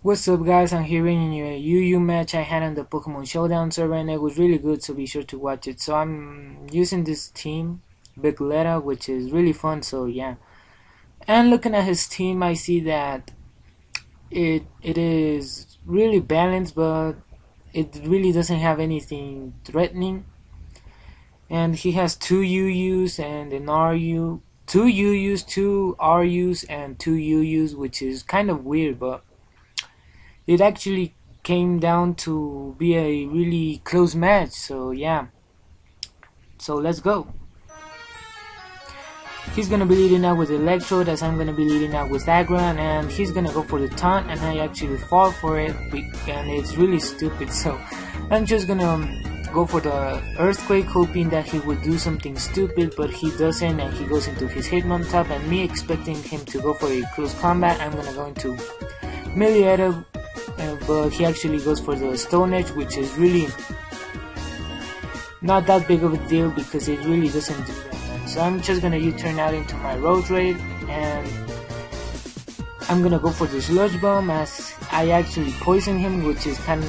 What's up guys, I'm here in a UU match I had on the Pokemon Showdown server and it was really good, so be sure to watch it. So I'm using this team, Meleotta, which is really fun, so yeah. And looking at his team I see that it is really balanced, but it really doesn't have anything threatening. And he has 2 UUs and an RU, 2 UUs, 2 RUs and 2 UUs, which is kind of weird, but it actually came down to be a really close match, so yeah. So let's go. He's gonna be leading out with Electrode, as I'm gonna be leading out with Agron, and he's gonna go for the taunt, and I actually fall for it, and it's really stupid, so I'm just gonna go for the Earthquake, hoping that he would do something stupid, but he doesn't, and he goes into his Hitmontop, and me expecting him to go for a close combat, I'm gonna go into Meleotta, but he actually goes for the Stone Edge, which is really not that big of a deal because it really doesn't do that much. So I'm just gonna U-turn out into my Road Raid, and I'm gonna go for the Sludge Bomb, as I actually poison him, which is kind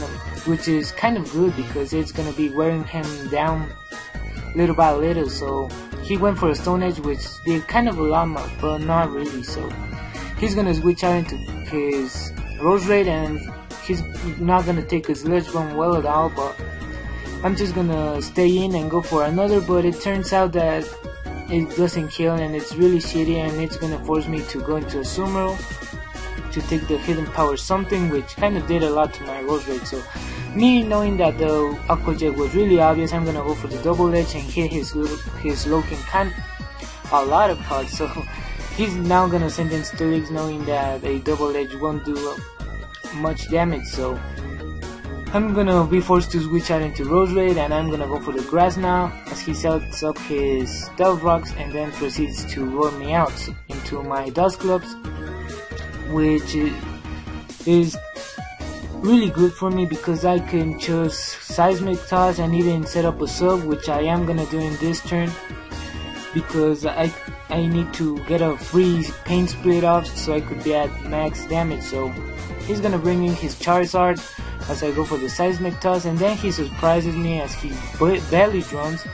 of good because it's gonna be wearing him down little by little. So he went for a Stone Edge, which did kind of a lot more, but not really. So he's gonna switch out into his Road Raid, and he's not gonna take his Sludge Bomb well at all, but I'm just gonna stay in and go for another, but it turns out that it doesn't kill, and it's really shitty, and it's gonna force me to go into a Sumeru to take the Hidden Power something, which kind of did a lot to my Road Raid. So me knowing that the Aqua Jet was really obvious, I'm gonna go for the Double Edge and hit his Loken kind a lot of cards. So he's now gonna send in Steelix, knowing that a Double Edge won't do much damage. So I'm gonna be forced to switch out into Road Raid, and I'm gonna go for the Grass now, as he sets up his Stealth Rocks and then proceeds to roll me out into my Dusclops, which is really good for me because I can choose Seismic Toss and even set up a sub, which I am gonna do in this turn because I need to get a free Pain Split off so I could be at max damage. So he's gonna bring in his Charizard as I go for the Seismic Toss, and then he surprises me as he belly drums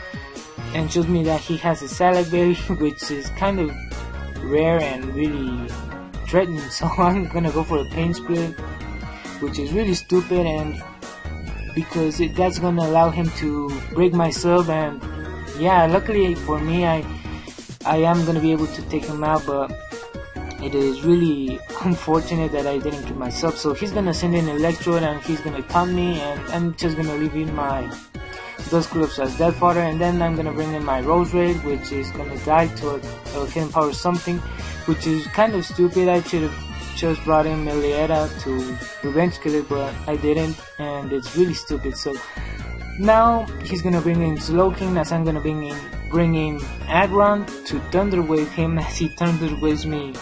and shows me that he has a Salad Berry, which is kind of rare and really threatening. So I'm gonna go for a Pain Split, which is really stupid, and because that's gonna allow him to break my sub, and yeah, luckily for me I am gonna be able to take him out, but it is really unfortunate that I didn't get my sub. So he's gonna send in Electrode and he's gonna taunt me, and I'm just gonna leave in my Dusclops as Death Fodder, and then I'm gonna bring in my Road Raid, which is gonna die to a Hidden Power something, which is kind of stupid. I should have just brought in Meleotta to revenge kill it, but I didn't, and it's really stupid. So now he's gonna bring in Slowking, as I'm gonna bring in Agron to Thunder Wave him, as he Thunder Waves me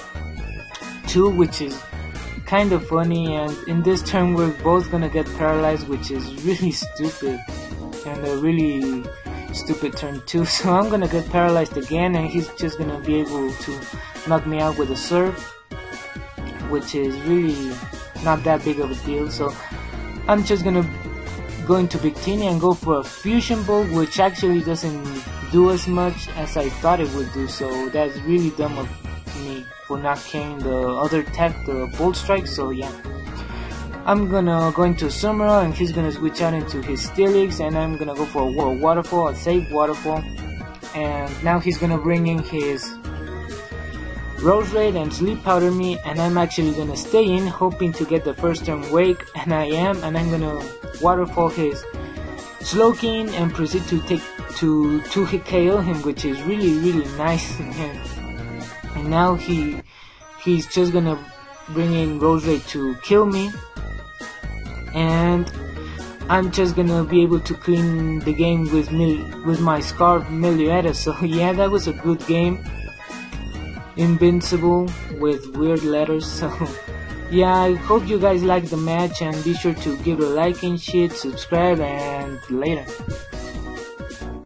too, which is kind of funny. And in this turn we're both gonna get paralyzed, which is really stupid, and a really stupid turn too. So I'm gonna get paralyzed again, and he's just gonna be able to knock me out with a Surf, which is really not that big of a deal. So I'm just gonna go into Victini and go for a Fusion Bolt, which actually doesn't do as much as I thought it would do. So that's really dumb of me for not carrying the other tech, the Bolt Strike. So yeah, I'm gonna go into Sumeru, and he's gonna switch out into his Steelix, and I'm gonna go for a Waterfall, a safe Waterfall, and now he's gonna bring in his Road Raid and Sleep Powder me, and I'm actually gonna stay in, hoping to get the first turn Wake, and I am, and I'm gonna Waterfall his Slowking and proceed to take to hit KO him, which is really nice. And now he's just gonna bring in Road Raid to kill me, and I'm just gonna be able to clean the game with my Scarf Meleotta. So yeah, that was a good game. Invincible with weird letters. So yeah, I hope you guys liked the match, and be sure to give it a like and shit, subscribe, and later.